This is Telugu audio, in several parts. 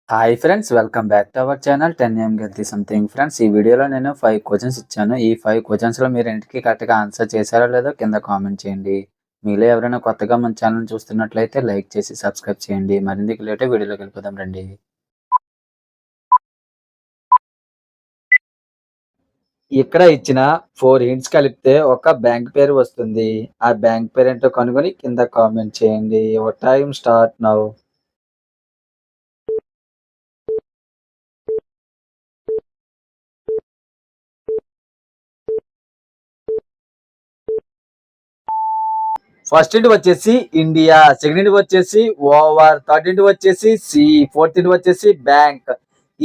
Hi friends, welcome back to our channel 10 healthy something. Friends, ఈ వీడియోలో నేను 5 క్వశ్చన్స్ ఇచ్చాను. ఈ 5 క్వశ్చన్స్లో మీరు ఇంటికి కరెక్ట్గా ఆన్సర్ చేశారో లేదో కింద కామెంట్ చేయండి. మీలో ఎవరైనా కొత్తగా మన ఛానల్ చూస్తున్నట్లయితే లైక్ చేసి సబ్స్క్రైబ్ చేయండి. మరింత లేటే వీడియోలోకి వెళ్ళిపోదాం రండి. ఇక్కడ ఇచ్చిన 4 హింట్స్ కలిపితే ఒక బ్యాంక్ పేరు వస్తుంది. ఆ బ్యాంక్ పేరు ఏంటో కనుగొని కింద కామెంట్ చేయండి. Your time start now. First ఇంటి వచ్చేసి ఇండియా, సెకండ్ ఇంటి వచ్చేసి ఓవర్, థర్డ్ ఇంటి వచ్చేసి సి, ఫోర్త్ ఇంటి వచ్చేసి బ్యాంక్.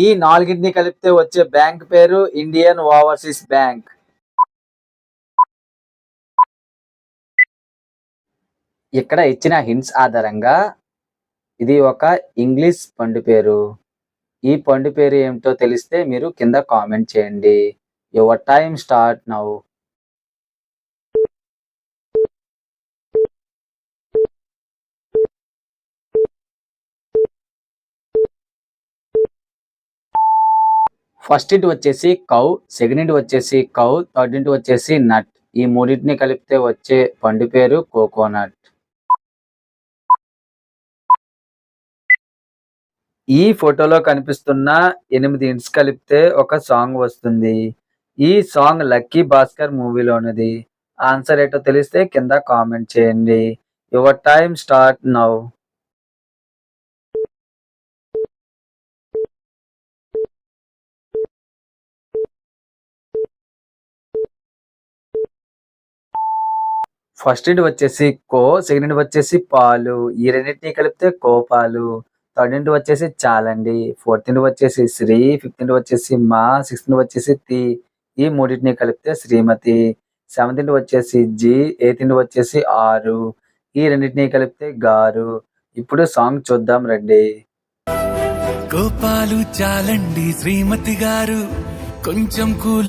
ఈ నాలుగింటిని కలిపితే వచ్చే బ్యాంక్ పేరు ఇండియన్ ఓవర్సీస్ బ్యాంక్. ఇక్కడ ఇచ్చిన హింట్స్ ఆధారంగా ఇది ఒక ఇంగ్లీష్ పండు పేరు. ఈ పండు పేరు ఏమిటో తెలిస్తే మీరు కింద కామెంట్ చేయండి. Your time start now. First ఇంటి వచ్చేసి కౌ, సెకండ్ ఇంటి వచ్చేసి కౌ, థర్డ్ ఇంటి వచ్చేసి నట్. ఈ మూడింటిని కలిపితే వచ్చే పండు పేరు కోకోనట్. ఈ ఫోటోలో కనిపిస్తున్న 8 ఇంట్స్ కలిపితే ఒక సాంగ్ వస్తుంది. ఈ సాంగ్ లక్కీ భాస్కర్ మూవీలోనిది. ఆన్సర్ ఏంటో తెలిస్తే కింద కామెంట్ చేయండి. Your time start now. First ఇంటి వచ్చేసి కో, సెకండ్ ఇంటి వచ్చేసి పాలు. ఈ రెండింటిని కలిపితే కోపాలు. థర్డ్ ఇంటి వచ్చేసి చాలండి, ఫోర్త్ ఇంటి వచ్చేసి శ్రీ, ఫిఫ్త్ ఇంటి వచ్చేసి మా, సిక్స్త్ ఇంటి వచ్చేసి తి. ఈ మూడింటిని కలిపితే శ్రీమతి. సెవెంత్ ఇంటి వచ్చేసి జి, ఎయిత్ ఇంటి వచ్చేసి ఆరు. ఈ రెండింటిని కలిపితే గారు. ఇప్పుడు సాంగ్ చూద్దాం రండి. కోపాలు చాలండి శ్రీమతి గారు, కొంచెం కూల్.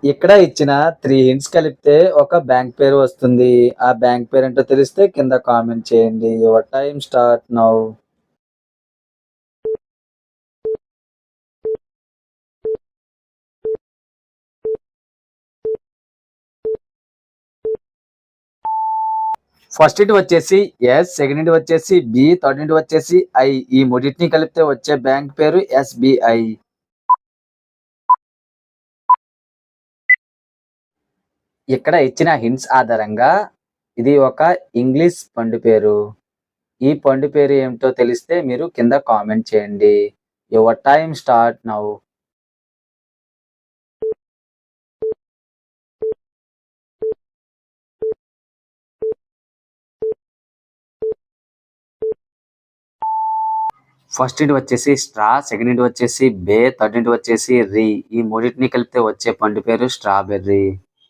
ఇక్కడ ఇచ్చిన 3 హింట్స్ కలిపితే ఒక బ్యాంక్ పేరు వస్తుంది. ఆ బ్యాంక్ పేరు ఏంటో తెలిస్తే కింద కామెంట్ చేయండి. Your time start now. First ఇంటి వచ్చేసి ఎస్, సెకండ్ ఇంటి వచ్చేసి బి, థర్డ్ ఇంటి వచ్చేసి ఐ. ఈ మూడింటిని కలిపితే వచ్చే బ్యాంక్ పేరు ఎస్బిఐ. ఇక్కడ ఇచ్చిన హింట్స్ ఆధారంగా ఇది ఒక ఇంగ్లీష్ పండు పేరు. ఈ పండు పేరు ఏమిటో తెలిస్తే మీరు కింద కామెంట్ చేయండి. Your time start now. First ఇంటి వచ్చేసి స్ట్రా, సెకండ్ ఇంటి వచ్చేసి బే, థర్డ్ ఇంటి వచ్చేసి రీ. ఈ మూడింటిని కలిపితే వచ్చే పండు పేరు స్ట్రాబెర్రీ.